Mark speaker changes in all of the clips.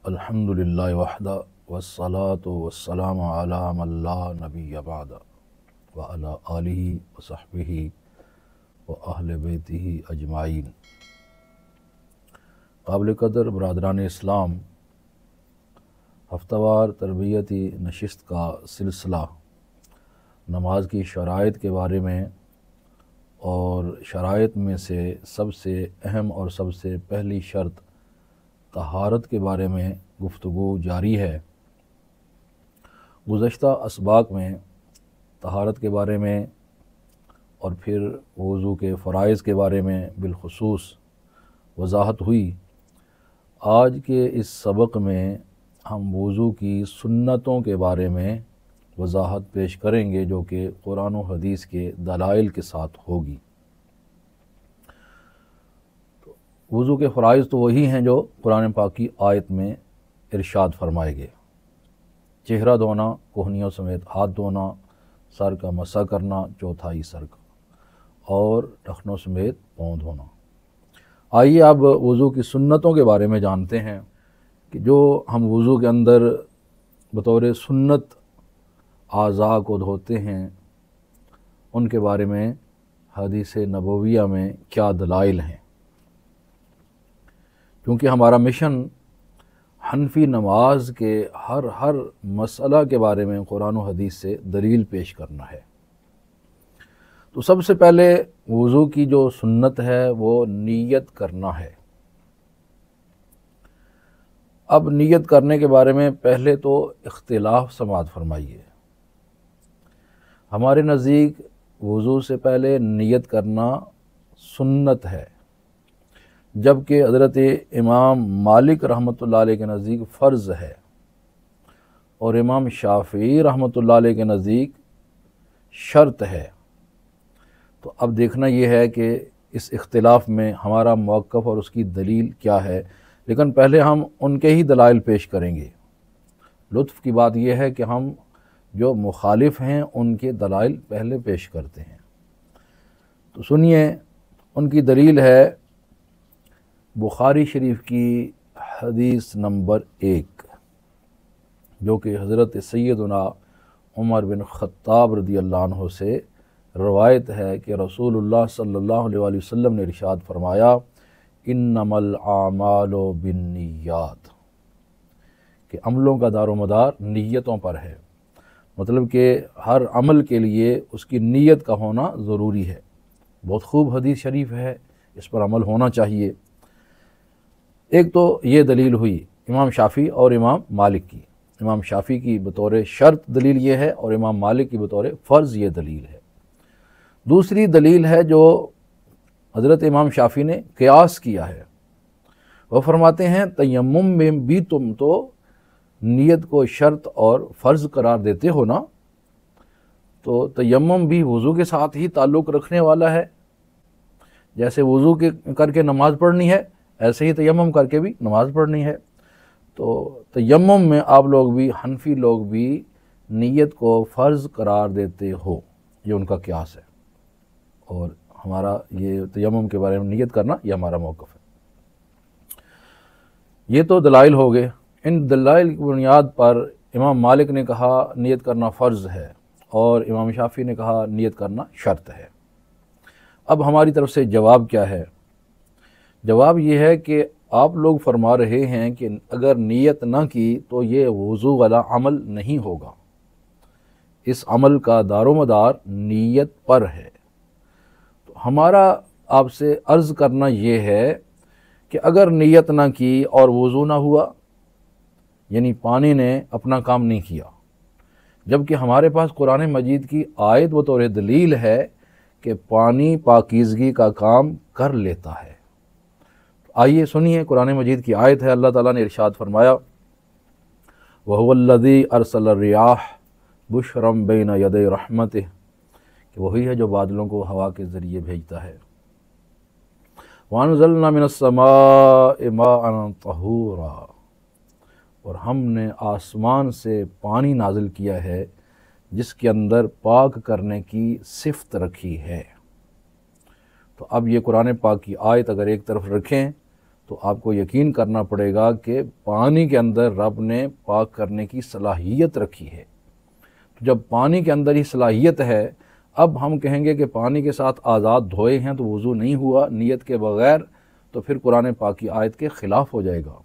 Speaker 1: अल्हम्दुलिल्लाहि वहदा वस्सलातु वस्सलामु अला मन ला नबिय्य बअदा व अला आलिहि व सहबिहि व अहले बैतिहि अजमाइन। काबिल कदर बरादरान इस्लाम, हफ्तावार तरबियती नशिस्त का सिलसिला नमाज की शराइत के बारे में और शराइत में से सबसे अहम और सबसे पहली शर्त तहारत के बारे में गुफ्तगू जारी है। गुज़श्ता असबाक में तहारत के बारे में और फिर वज़ू के फ़राइज़ के बारे में बिलखुसूस वज़ाहत हुई। आज के इस सबक में हम वज़ू की सुन्नतों के बारे में वज़ाहत पेश करेंगे, जो कि कुरान और हदीस के दलाइल के साथ होगी। वज़ू के फ़राइज़ तो वही हैं जो कुरान पाक की आयत में इरशाद फरमाए गए। चेहरा धोना, कोहनियों समेत हाथ धोना, सर का मसा करना, चौथाई सर का, और टखनों समेत पाँव धोना। आइए अब वज़ू की सुन्नतों के बारे में जानते हैं कि जो हम वज़ू के अंदर बतौर सुन्नत आज़ा को धोते हैं उनके बारे में हदीस नबविया में क्या दलाइल हैं। क्योंकि हमारा मिशन हनफी नमाज के हर मसला के बारे में कुरान और हदीस से दलील पेश करना है। तो सबसे पहले वज़ू की जो सुन्नत है वो नीयत करना है। अब नीयत करने के बारे में पहले तो इख्तिलाफ समाअत फरमाइए। हमारे नज़दीक वज़ू से पहले नीयत करना सुन्नत है, जबकि हज़रत इमाम मालिक रहमतुल्लाह अलैह के नज़दीक फ़र्ज़ है और इमाम शाफ़ी रहमतुल्लाह अलैह के नज़दीक शर्त है। तो अब देखना यह है कि इस इख्तिलाफ़ में हमारा मौक़िफ़ और उसकी दलील क्या है, लेकिन पहले हम उनके ही दलाइल पेश करेंगे। लुत्फ़ की बात यह है कि हम जो मुखालिफ हैं उनके दलाइल पहले पेश करते हैं। तो सुनिए, उनकी दलील है बुखारी शरीफ की हदीस नंबर 1, जो कि हज़रत सैयदना उमर बिन ख़त्ताब रज़ियल्लाहु अन्हु से रवायत है कि रसूलुल्लाह सल्लल्लाहु अलैहि वसल्लम ने इरशाद फरमाया, इन्नमल आमालु बिन्नियात, कि अमलों का दारोमदार नीयतों पर है। मतलब कि हर अमल के लिए उसकी नीयत का होना ज़रूरी है। बहुत खूब हदीस शरीफ है, इस पर अमल होना चाहिए। एक तो ये दलील हुई इमाम शाफ़ी और इमाम मालिक की। इमाम शाफ़ी की बतौर शर्त दलील ये है और इमाम मालिक की बतौर फ़र्ज़ ये दलील है। दूसरी दलील है जो हज़रत इमाम शाफ़ी ने क़ियास किया है। वह फरमाते हैं तयम्मुम में भी तुम तो नीयत को शर्त और फ़र्ज़ करार देते हो ना, तो तयम्मुम भी वज़ू के साथ ही ताल्लुक़ रखने वाला है। जैसे वज़ू के करके नमाज़ पढ़नी है, ऐसे ही तयम्मुम करके भी नमाज़ पढ़नी है। तो तयम्मुम में आप लोग भी, हनफी लोग भी नीयत को फ़र्ज़ करार देते हो, ये उनका क़ियास है। और हमारा ये तयम्मुम के बारे में नीयत करना, ये हमारा मौक़िफ़ है। ये तो दलाइल हो गए। इन दलाइल की बुनियाद पर इमाम मालिक ने कहा नीयत करना फ़र्ज़ है और इमाम शाफ़ी ने कहा नीयत करना शर्त है। अब हमारी तरफ से जवाब क्या है? जवाब ये है कि आप लोग फरमा रहे हैं कि अगर नीयत ना की तो ये वज़ू वाला अमल नहीं होगा। इस अमल का दारोमदार नीयत पर है। तो हमारा आपसे अर्ज़ करना ये है कि अगर नीयत ना की और वज़ू ना हुआ, यानी पानी ने अपना काम नहीं किया, जबकि हमारे पास कुरान मजीद की आयत बतौर दलील है कि पानी पाकीज़गी का काम कर लेता है। आइए सुनिए, कुरान मजीद की आयत है। अल्लाह ताला ने इरशाद फरमाया, वहुवल्लज़ी अरसल रियाह बुशरम बैन यदै रहमतिह, कि वही है जो बादलों को हवा के ज़रिए भेजता है। वअनज़लना मिनस समाइ माअन तहूरा, और हमने आसमान से पानी नाजिल किया है जिसके अंदर पाक करने की सिफ़त रखी है। तो अब ये कुरान पाक की आयत अगर एक तरफ रखें तो आपको यकीन करना पड़ेगा कि पानी के अंदर रब ने पाक करने की सलाहियत रखी है। तो जब पानी के अंदर ही सलाहियत है, अब हम कहेंगे कि पानी के साथ आज़ाद धोए हैं तो वज़ू नहीं हुआ नियत के बग़ैर, तो फिर कुरान पाक की आयत के ख़िलाफ़ हो जाएगा।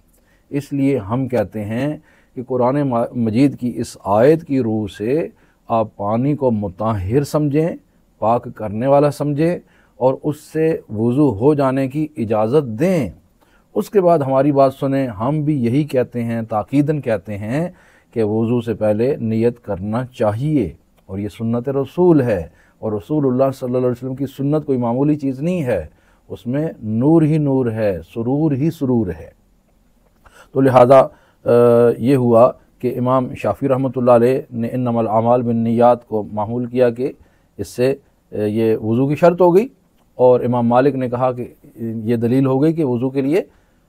Speaker 1: इसलिए हम कहते हैं कि कुरान मजीद की इस आयत की रूह से आप पानी को मुताहिर समझें, पाक करने वाला समझें और उससे वज़ू हो जाने की इजाज़त दें। उसके बाद हमारी बात सुने, हम भी यही कहते हैं, ताकीदन कहते हैं कि वज़ू से पहले नियत करना चाहिए और ये सुन्नत रसूल है। और रसूलुल्लाह सल्लल्लाहु अलैहि वसल्लम की सुन्नत कोई मामूली चीज़ नहीं है, उसमें नूर ही नूर है, सुरूर ही सुरूर है। तो लिहाजा ये हुआ कि इमाम शाफ़ी रहमतुल्लाह अलैह ने इन्नमल आमाल बिन्नियात को मामूल किया कि इससे ये वज़ू की शर्त हो गई, और इमाम मालिक ने कहा कि ये दलील हो गई कि वज़ू के लिए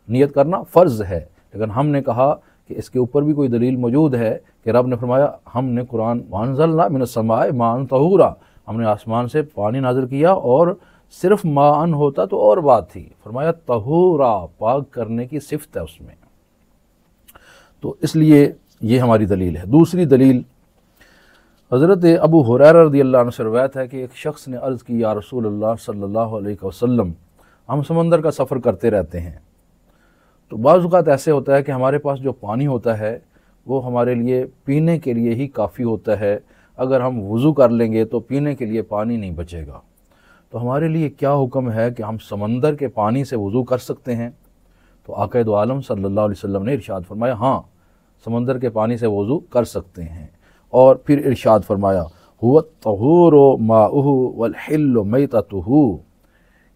Speaker 1: नियत करना फ़र्ज़ है। लेकिन हमने कहा कि इसके ऊपर भी कोई दलील मौजूद है कि रब ने फरमाया हमने कुरान वांज़लना मिनस समाए माअन तहूरा, हमने आसमान से पानी नाज़िल किया और सिर्फ माअन होता तो और बात थी, फरमाया तहूरा, पाक करने की सिफ़त है उसमें। तो इसलिए ये हमारी दलील है। दूसरी दलील हज़रत अबू हुरैरा रज़ियल्लाहु अन्हु से रवायत है कि एक शख्स ने अर्ज़ की, या रसूलल्लाह सल्लल्लाहु अलैहि वसल्लम, हम समंदर का सफ़र करते रहते हैं, तो बाज़ औक़ात ऐसे होता है कि हमारे पास जो पानी होता है वो हमारे लिए पीने के लिए ही काफ़ी होता है, अगर हम वज़ू कर लेंगे तो पीने के लिए पानी नहीं बचेगा। तो हमारे लिए क्या हुक्म है कि हम समंदर के पानी से वज़ू कर सकते हैं? तो आक़ा दो आलम सल्लल्लाहु अलैहि वसल्लम ने इरशाद फरमाया, हाँ, समंदर के पानी से वज़ू कर सकते हैं। और फिर इरशाद फरमाया, हुवा तहूरु माउहु वल हिल्लु मैततुहु,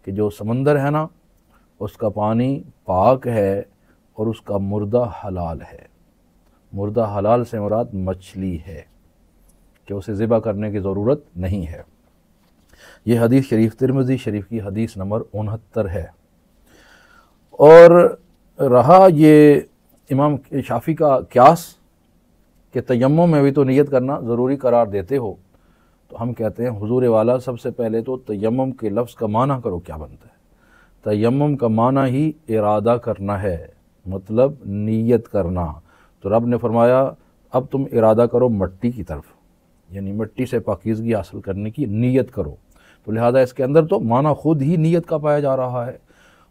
Speaker 1: कि जो समंदर है ना उसका पानी पाक है और उसका मुर्दा हलाल है। मुर्दा हलाल से मुराद मछली है कि उसे ज़िबा करने की ज़रूरत नहीं है। ये हदीस शरीफ तिरमिज़ी शरीफ की हदीस नंबर 69 है। और रहा ये इमाम शाफ़ी का क्यास कि तयम्मुम में भी तो नियत करना ज़रूरी करार देते हो, तो हम कहते हैं हुजूर वाला सबसे पहले तो तयम्मुम के लफ्ज़ का माना करो क्या बनता है। तयम्मुम का माना ही इरादा करना है, मतलब नीयत करना। तो रब ने फरमाया अब तुम इरादा करो मट्टी की तरफ, यानी मिट्टी से पाकीज़गी हासिल करने की नीयत करो। तो लिहाजा इसके अंदर तो माना खुद ही नीयत का पाया जा रहा है।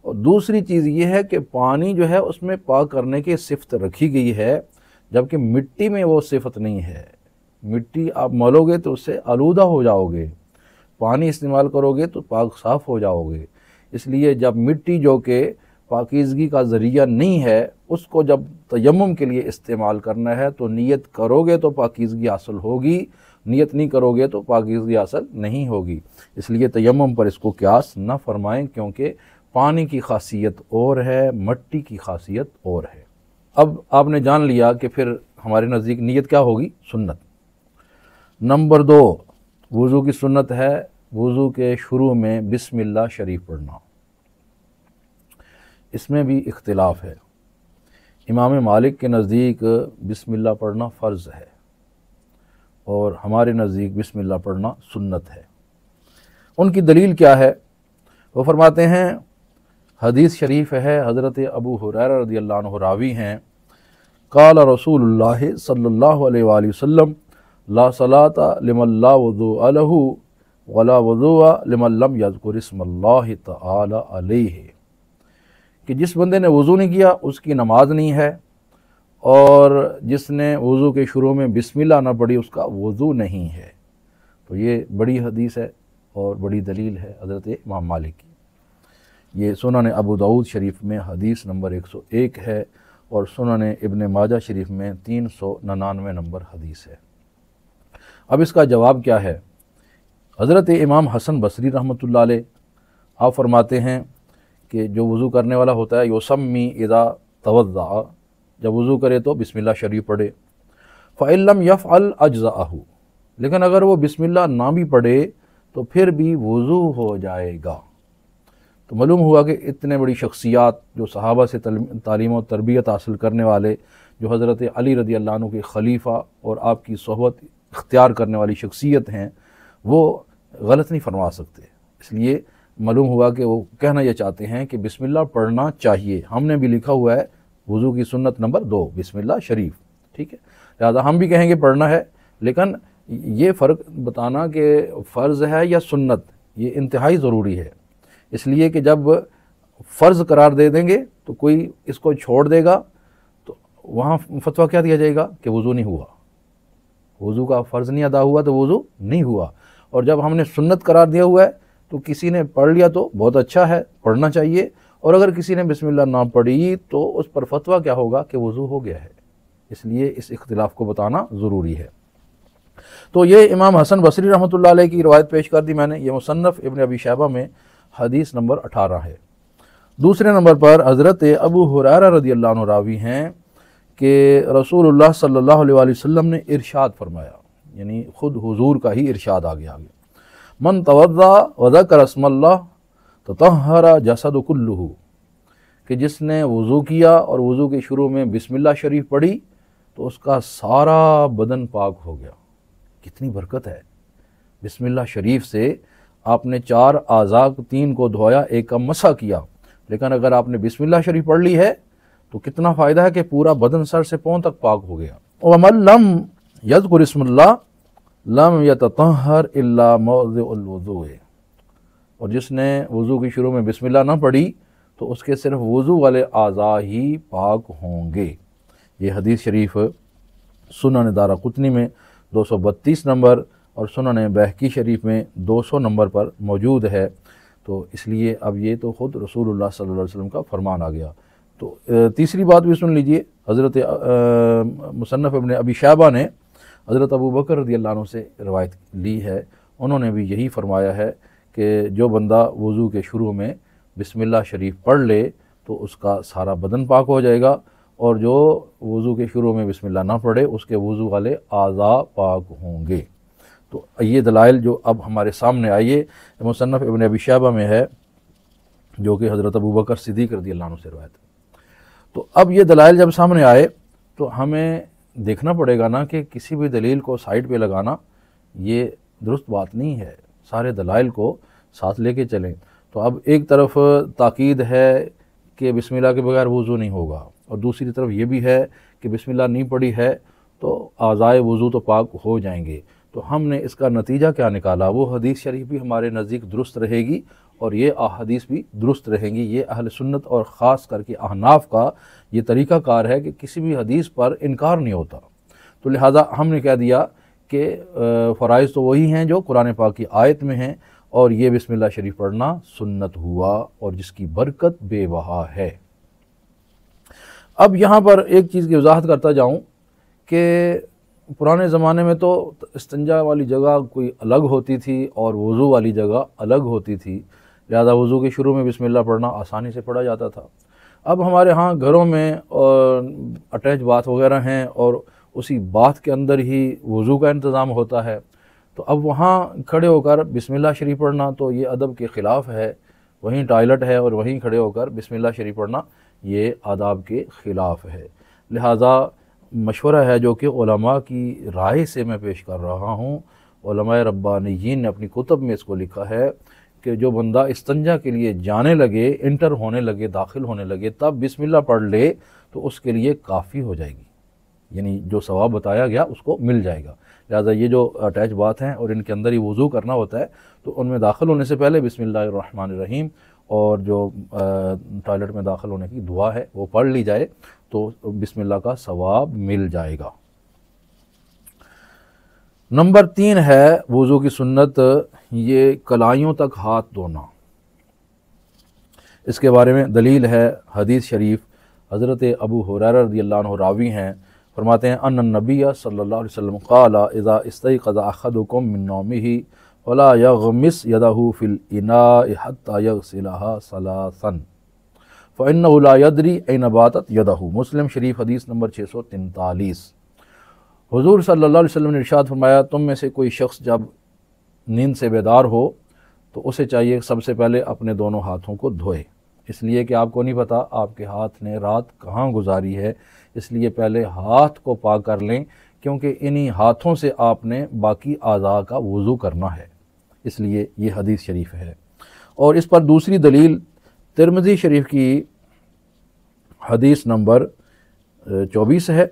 Speaker 1: और दूसरी चीज़ ये है कि पानी जो है उसमें पाक करने की सिफ़त रखी गई है, जबकि मिट्टी में वो सिफ़त नहीं है। मिट्टी आप मलोगे तो उससे आलूदा हो जाओगे, पानी इस्तेमाल करोगे तो पाक साफ़ हो जाओगे। इसलिए जब मिट्टी जो कि पाकीज़गी का ज़रिया नहीं है, उसको जब तयम्मुम के लिए इस्तेमाल करना है तो नियत करोगे तो पाकीज़गी हासिल होगी, नियत नहीं करोगे तो पाकीज़गी हासिल नहीं होगी। इसलिए तयम्मुम पर इसको क़यास न फरमाएं, क्योंकि पानी की खासियत और है, मट्टी की खासियत और है। अब आपने जान लिया कि फिर हमारे नज़दीक नियत क्या होगी, सुन्नत। नंबर 2 वज़ू की सुन्नत है वज़ू के शुरू में बिस्मिल्लाह शरीफ पढ़ना। इसमें भी इख्तिलाफ है। इमाम मालिक के नज़दीक बिस्मिल्लाह पढ़ना फ़र्ज़ है और हमारे नज़दीक बिस्मिल्लाह पढ़ना सुन्नत है। उनकी दलील क्या है? वो फरमाते हैं, हदीस शरीफ है, हज़रत अबू हुरैरा रज़ियल्लाहु अन्हु रावी हैं, क़ाल रसूलुल्लाह सल्लल्लाहु अलैहि वसल्लम ला सलाता लिमन ला वज़ूअ लहू वला वज़ूअ लिमन लम यज़कुर इस्मल्लाहि तआला अलैहि, कि जिस बंदे ने वज़ू नहीं किया उसकी नमाज नहीं है, और जिसने वज़ू के शुरू में बिस्मिल्लाह ना पढ़ी उसका वज़ू नहीं है। तो ये बड़ी हदीस है और बड़ी दलील है हज़रत इमाम मालिक की। ये सुनन अबू दाऊद शरीफ में हदीस नंबर 101 है और सुनन इब्न माजा शरीफ में 399 नंबर हदीस है। अब इसका जवाब क्या है? हज़रत इमाम हसन बसरी रहमतुल्लाह अलैह आप फरमाते हैं कि जो वज़ू करने वाला होता है युसम्मी इज़ा तवज़्ज़अ, जब वज़ू करे तो बिस्मिल्लाह शरीफ पढ़े। फ़इल्लम यफ़अल अज्ज़अहु, लेकिन अगर वो बिस्मिल्लाह ना भी पढ़े तो फिर भी वज़ू हो जाएगा। तो मालूम हुआ कि इतने बड़ी शख्सियात जो सहाबा से तालीम और तरबियत हासिल करने वाले, जो हज़रत अली रज़ियल्लाहु अन्हु के खलीफा और आपकी सोहबत इख्तियार करने वाली शख्सियत हैं, वो गलत नहीं फरमा सकते। इसलिए मालूम हुआ कि वो कहना ये चाहते हैं कि बिस्मिल्लाह पढ़ना चाहिए। हमने भी लिखा हुआ है वज़ू की सुन्नत नंबर 2 बिस्मिल्लाह शरीफ, ठीक है। लिहाजा हम भी कहेंगे पढ़ना है, लेकिन ये फ़र्क बताना कि फ़र्ज़ है या सुन्नत, ये इंतहाई ज़रूरी है। इसलिए कि जब फ़र्ज़ करार दे देंगे तो कोई इसको छोड़ देगा तो वहाँ फतवा क्या दिया जाएगा कि वज़ू नहीं हुआ, वज़ू का फ़र्ज़ नहीं अदा हुआ तो वज़ू नहीं हुआ। और जब हमने सुन्नत करार दिया हुआ है तो किसी ने पढ़ लिया तो बहुत अच्छा है, पढ़ना चाहिए। और अगर किसी ने बिस्मिल्लाह ना पढ़ी तो उस पर फतवा क्या होगा कि वज़ू हो गया है। इसलिए इस इख्तिलाफ़ को बताना ज़रूरी है। तो ये इमाम हसन बसरी रहमतुल्लाह अलैह की रवायत पेश कर दी मैंने। ये मुसन्नफ़ इब्न अबी शैबा में हदीस नंबर 18 है। दूसरे नंबर पर हज़रत अबू हुरैरा रज़ियल्लाहु अन्हु रावी हैं कि रसूलुल्लाह सल्लल्लाहु अलैहि वसल्लम ने इरशाद फरमाया, यानी ख़ुद हुजूर का ही इरशाद आगे मन तवद्दा व ज़करा अस्मल्लाह ततहरा जसद कुल्लुहु, कि जिसने वज़ू किया और वज़ू के शुरू में बिस्मिल्लाह शरीफ पढ़ी तो उसका सारा बदन पाक हो गया। कितनी बरकत है बिस्मिल्लाह शरीफ से। आपने 4 आज़ा 3 को धोया, 1 का मसा किया, लेकिन अगर आपने बिस्मिल्लाह शरीफ पढ़ ली है तो कितना फ़ायदा है कि पूरा बदन सर से पाँव तक पाक हो गया। वमन लम यज़कुर इस्मल्लाह लम यततहर इल्ला मौज़िउल वज़ू, और जिसने वज़ू की शुरू में बिस्मिल्लाह ना पढ़ी तो उसके सिर्फ वज़ू वाले आज़ा ही पाक होंगे। ये हदीस शरीफ सुनन दारक़ुतनी में 232 नंबर और सुनन बहकी शरीफ में 200 नंबर पर मौजूद है। तो इसलिए अब ये तो ख़ुद रसूलुल्लाह सल्लल्लाहु अलैहि वसल्लम का फरमान आ गया। तो तीसरी बात भी सुन लीजिए। हज़रत मुसन्नफ़ इब्न अबी शैबा ने हज़रत अबू बकर रज़ियल्लाहु अन्हु से रवायत ली है, उन्होंने भी यही फरमाया है कि जो बंदा वज़ू के शुरू में बिस्मिल्लाह शरीफ पढ़ ले तो उसका सारा बदन पाक हो जाएगा, और जो वज़ू के शुरू में बिस्मिल्लाह ना पढ़े उसके वज़ू वाले आज़ा पाक होंगे। तो ये दलाइल जो अब हमारे सामने आइए मुसन्नफ़ इब्न अबी शैबा में है, जो कि हज़रत अबू बकर सिद्दीक़ रज़ियल्लाहु अन्हु से रवायत है। तो अब ये दलाइल जब सामने आए तो हमें देखना पड़ेगा ना कि किसी भी दलील को साइड पे लगाना ये दुरुस्त बात नहीं है, सारे दलाइल को साथ लेके चलें। तो अब एक तरफ ताकीद है कि बिस्मिल्लाह के बगैर वज़ू नहीं होगा, और दूसरी तरफ ये भी है कि बिस्मिल्लाह नहीं पढ़ी है तो आज़ाए वज़ू तो पाक हो जाएंगे। तो हमने इसका नतीजा क्या निकाला, वो हदीस शरीफ भी हमारे नज़दीक दुरुस्त रहेगी और ये अहादीस भी दुरुस्त रहेंगी। ये अहल सुन्नत और ख़ास करके अहनाफ का ये तरीक़ाकार है कि किसी भी हदीस पर इनकार नहीं होता। तो लिहाजा हमने कह दिया कि फ़राइज़ तो वही हैं जो कुरान पाक की आयत में हैं, और ये बिस्मिल्लाह शरीफ पढ़ना सुन्नत हुआ और जिसकी बरकत बेबहा है। अब यहाँ पर एक चीज़ की वजाहत करता जाऊँ कि पुराने ज़माने में तो इस्तिंजा वाली जगह कोई अलग होती थी और वज़ू वाली जगह अलग होती थी, लिहाजा वज़ू के शुरू में बिस्मिल्लाह पढ़ना आसानी से पढ़ा जाता था। अब हमारे यहाँ घरों में अटैच बाथ वगैरह हैं और उसी बाथ के अंदर ही वज़ू का इंतज़ाम होता है, तो अब वहाँ खड़े होकर बिस्मिल्लाह शरीफ पढ़ना तो ये अदब के ख़िलाफ़ है। वहीं टॉयलेट है और वहीं खड़े होकर बिस्मिल्लाह शरीफ पढ़ना ये आदाब के ख़िलाफ़ है। लिहाजा मशवरा है जो कि उलमा की राय से मैं पेश कर रहा हूँ। उलमाए रब्बानियीन ने अपनी कुतुब में इसको लिखा है कि जो बंदा इस्तंजा के लिए जाने लगे, इंटर होने लगे, दाखिल होने लगे, तब बिस्मिल्लाह पढ़ ले तो उसके लिए काफ़ी हो जाएगी, यानी जो सवाब बताया गया उसको मिल जाएगा। लिहाजा ये जो अटैच बात हैं और इनके अंदर ही वज़ू करना होता है तो उनमें दाखिल होने से पहले बिस्मिल्लाहिर्रहमानिर्रहीम और जो टॉयलेट में दाखिल होने की दुआ है वो पढ़ ली जाए तो बिस्मिल्लाह का सवाब मिल जाएगा। नंबर 3 है वज़ू की सुन्नत, ये कलाइयों तक हाथ धोना। इसके बारे में दलील है हदीस शरीफ। हज़रत अबू हुरैरा रज़ियल्लाहु अन्हु रावी हैं, फरमाते हैं अन्न नबी सल्लल्लाहु अलैहि वसल्लम क़ाला इज़ा इस्तयक़ज़ अहदुकुम मिन नौमिही फला यग़मिस यदहु फ़िल इनाइ हत्ता यग़सिलहा सलासन फ़इन्नहु ला यदरी ऐन बातत यदहु। मुस्लिम शरीफ हदीस नंबर 643। हुज़ूर सल्लल्लाहु अलैहि वसल्लम ने इरशाद फरमाया, तुम में से कोई शख्स जब नींद से बेदार हो तो उसे चाहिए सबसे पहले अपने दोनों हाथों को धोए, इसलिए कि आपको नहीं पता आपके हाथ ने रात कहाँ गुजारी है, इसलिए पहले हाथ को पाक कर लें, क्योंकि इन्हीं हाथों से आपने बाकी आज़ा का वज़ू करना है। इसलिए ये हदीस शरीफ है। और इस पर दूसरी दलील तिरमिज़ी शरीफ की हदीस नंबर 24 है,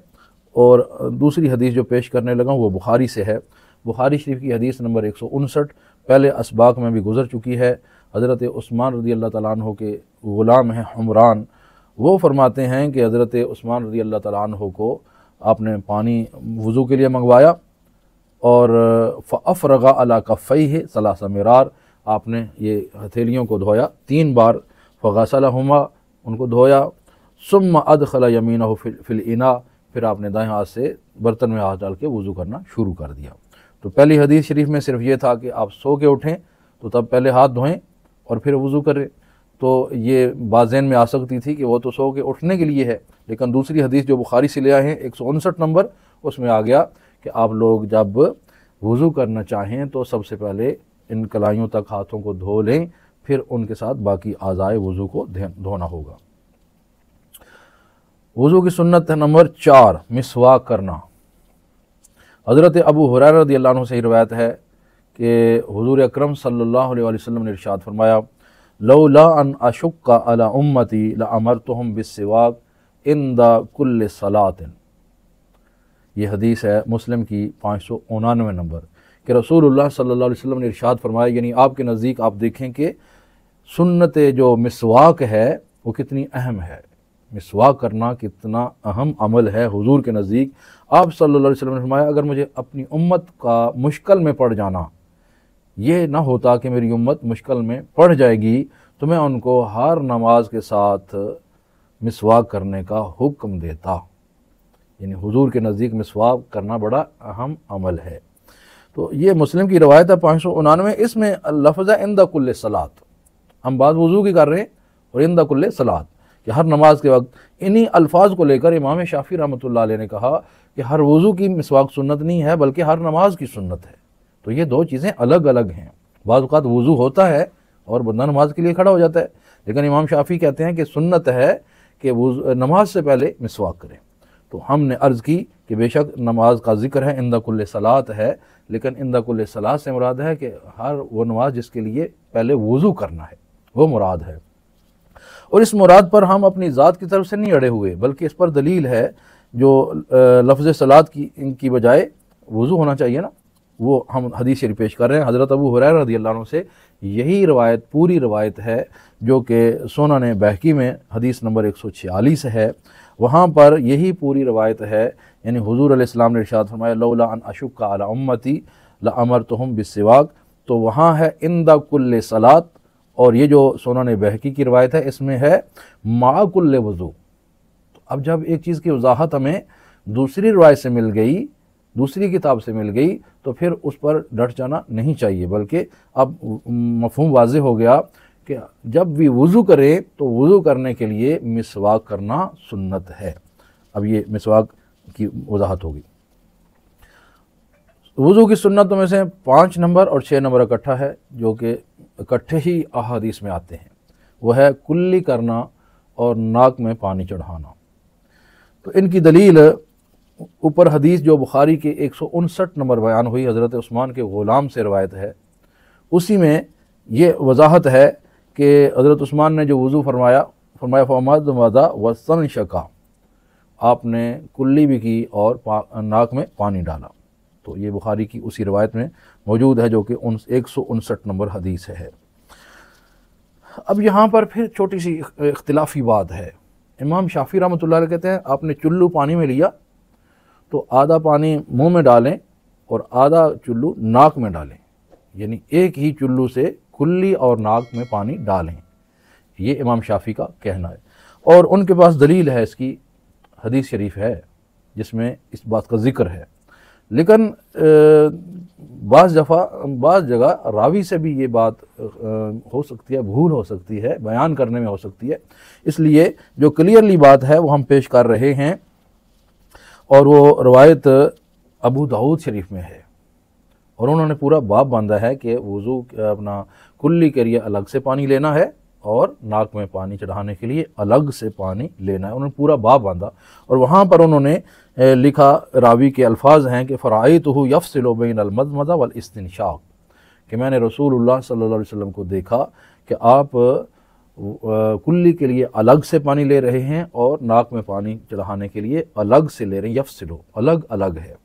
Speaker 1: और दूसरी हदीस जो पेश करने लगा वो बुखारी से है। बुखारी शरीफ की हदीस नंबर 159 पहले असबाक में भी गुज़र चुकी है। हज़रत उस्मान रज़ी अल्लाह तआला अन्हु के ग़ुलाम हैं हुमरान, वो फरमाते हैं कि हज़रत उस्मान रज़ी अल्लाह तआला अन्हु को आपने पानी वज़ू के लिए मंगवाया और फ़अफ़रग़ा अला कफ़ैहि सलासा मिरार, आपने ये हथेलियों को धोया 3 बार, फ़ग़सलहुमा, उनको धोया, सुम्मा अदख़ला यमीनहु फ़िल इना, फिर आपने दाएं हाथ से बर्तन में हाथ डाल के वज़ू करना शुरू कर दिया। तो पहली हदीस शरीफ में सिर्फ ये था कि आप सो के उठें तो तब पहले हाथ धोएं और फिर वज़ू करें, तो ये बाज़ेन में आ सकती थी कि वो तो सो के उठने के लिए है। लेकिन दूसरी हदीस जो बुखारी से ले आए हैं 159 नंबर, उसमें आ गया कि आप लोग जब वज़ू करना चाहें तो सबसे पहले इन कलाइयों तक हाथों को धो लें, फिर उनके साथ बाकी आज़ाए वज़ू को धोना होगा। वज़ू की सुन्नत नंबर 4, मिसवाक करना। हज़रत अबू हुरैरा रज़ियल्लाहु अन्हु से रिवायत है कि हुज़ूर अकरम सल्लल्लाहु अलैहि वसल्लम ने इरशाद फरमाया, लौला अन अशुक्का अला उम्मती लअमरतुहुम बिस्सिवाक इंदा कुल्ल सलातिन। ये हदीस है मुस्लिम की 599 नंबर, कि रसूलुल्लाह सल्लल्लाहु अलैहि वसल्लम ने इरशाद फरमाया, यानी आपके नज़दीक आप देखें कि सुन्नत जो मिसवाक है वो कितनी अहम है, मिसवाक करना कितना अहम अमल है हुजूर के नज़दीक। आप सल्लल्लाहु अलैहि वसल्लम ने फरमाया, अगर मुझे अपनी उम्मत का मुश्किल में पड़ जाना, ये ना होता कि मेरी उम्मत मुश्किल में पड़ जाएगी, तो मैं उनको हर नमाज के साथ मिसवाक करने का हुक्म देता। यानी हुजूर के नज़दीक मिसवाक करना बड़ा अहम अमल है। तो ये मुस्लिम की रवायत है 599, इसमें लफ्ज़ इंदा कुल्ले सलात, हम बात वज़ू की कर रहे हैं, और इंदा कुल्ले सलात कि हर नमाज के वक्त, इन्हीं अल्फाज को लेकर इमाम शाफ़ी रहमतुल्लाह अलैह ने कहा कि हर वज़ू की मिसवाक सुन्नत नहीं है बल्कि हर नमाज की सुन्नत है। तो ये दो चीज़ें अलग अलग हैं। बाज़ औक़ात वज़ू होता है और बंदा नमाज के लिए खड़ा हो जाता है, लेकिन इमाम शाफ़ी कहते हैं कि सुन्नत है कि नमाज से पहले मिसवाक करें। तो हमने अर्ज़ की कि बेशक नमाज का ज़िक्र है, इंदा कुल्ले सलात है, लेकिन इंदा कुल्ले सलात से मुराद है कि हर वो नमाज जिसके लिए पहले वज़ू करना है वो मुराद है। और इस मुराद पर हम अपनी ज़ात की तरफ से नहीं अड़े हुए, बल्कि इस पर दलील है जो लफ्ज़ सलात की इनकी बजाय वज़ू होना चाहिए ना, वो हम हदीस शरीफ पेश कर रहे हैं। हज़रत अबू हुरैरा रज़ियल्लाहु अन्हु से यही रवायत, पूरी रवायत है, जो कि सुनन बहकी में हदीस नंबर 146 है, वहाँ पर यही पूरी रवायत है। यानी हुज़ूर अलैहिस्सलाम ने इरशाद फरमाया, लौला अन अशुक्का अला उम्मती लअमरतुहुम बिस्सिवाक, तो वहाँ है इंदा कुल्ले सलात, और ये जो सुनन बहकी की रवायत है इसमें है मा कुल्ले वज़ू। तो अब जब एक चीज़ की वजाहत हमें दूसरी रवायत से मिल गई, दूसरी किताब से मिल गई, तो फिर उस पर डट जाना नहीं चाहिए, बल्कि अब मफ़हूम वाज़ेह हो गया कि जब भी वज़ू करें तो वज़ू करने के लिए मिसवाक करना सुन्नत है। अब ये मिसवाक की वजाहत होगी। वज़ू की सुन्नतों में से 5 नंबर और 6 नंबर इकट्ठा है, जो कि इकट्ठे ही अहादीस में आते हैं। वह है कुल्ली करना और नाक में पानी चढ़ाना। तो इनकी दलील ऊपर हदीस जो बुखारी के 159 नंबर बयान हुई, हज़रत उस्मान के ग़ुलाम से रवायत है, उसी में ये वजाहत है कि हज़रत उस्मान ने जो वज़ू फरमाया फ़मद मदा वसन शका, आपने कुल्ली भी की और नाक में पानी डाला। तो ये बुखारी की उसी रवायत में मौजूद है, जो कि 159 नंबर हदीस है। अब यहाँ पर फिर छोटी सी इख्तिलाफी बात है। इमाम शाफ़ी रहमतुल्लाह अलैह कहते हैं, आपने चुल्लू पानी में लिया तो आधा पानी मुंह में डालें और आधा चुल्लू नाक में डालें, यानी एक ही चुल्लू से कुल्ली और नाक में पानी डालें। ये इमाम शाफ़ी का कहना है, और उनके पास दलील है, इसकी हदीस शरीफ है जिसमें इस बात का ज़िक्र है। लेकिन बाज़ जगह रावी से भी ये बात हो सकती है, भूल हो सकती है, बयान करने में हो सकती है, इसलिए जो क्लियरली बात है वो हम पेश कर रहे हैं, और वो रवायत अबू दाऊद शरीफ में है, और उन्होंने पूरा बाब बांधा है कि वज़ू अपना कुल्ली के लिए अलग से पानी लेना है और नाक में पानी चढ़ाने के लिए अलग से पानी लेना है। उन्होंने पूरा बाब बांधा, और वहाँ पर उन्होंने लिखा, रावी के अल्फाज हैं कि फ़राअयतुहु यफ़सिलु बैनल मज़मज़ा वल इस्तिंशाक़, कि मैंने रसूलुल्लाह सल्लल्लाहु अलैहि वसल्लम को देखा कि आप कुल्ली के लिए अलग से पानी ले रहे हैं और नाक में पानी चढ़ाने के लिए अलग से ले रहे हैं। यफसिलो, अलग अलग है।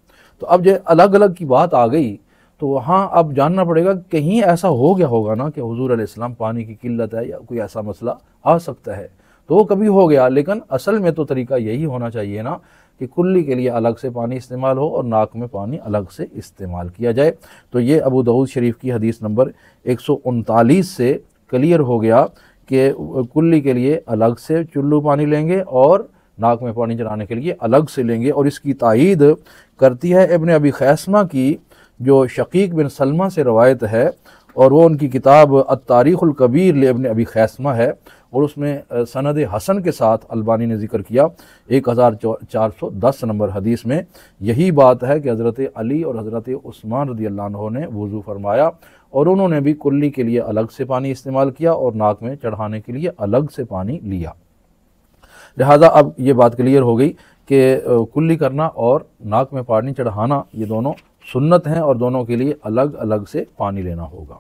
Speaker 1: तो अब जो अलग अलग की बात आ गई तो वहाँ अब जानना पड़ेगा, कहीं ऐसा हो गया होगा ना कि हुजूर अलैहिस्सलाम पानी की किल्लत है या कोई ऐसा मसला आ सकता है, तो वो कभी हो गया। लेकिन असल में तो तरीका यही होना चाहिए ना कि कुल्ली के लिए अलग से पानी इस्तेमाल हो और नाक में पानी अलग से इस्तेमाल किया जाए। तो ये अबू दाऊद शरीफ की हदीस नंबर 139 से क्लियर हो गया कि कुल्ली के लिए अलग से चुल्लू पानी लेंगे और नाक में पानी चढ़ाने के लिए अलग से लेंगे। और इसकी तायीद करती है इब्न अबी खैसमा की, जो शकीक बिन सलमा से रवायत है, और वो उनकी किताब अत-तारीख़ुल कबीर ले इब्न अबी खैसमा है, और उसमें सनद हसन के साथ अलबानी ने जिक्र किया 1410 नंबर हदीस में यही बात है कि हज़रत अली और हज़रत उस्मान रज़ियल्लाहु अन्हु ने वज़ू फरमाया और उन्होंने भी कुल्ली के लिए अलग से पानी इस्तेमाल किया और नाक में चढ़ाने के लिए अलग से पानी लिया। लिहाजा अब ये बात क्लियर हो गई कि कुल्ली करना और नाक में पानी चढ़ाना ये दोनों सुन्नत हैं और दोनों के लिए अलग अलग से पानी लेना होगा।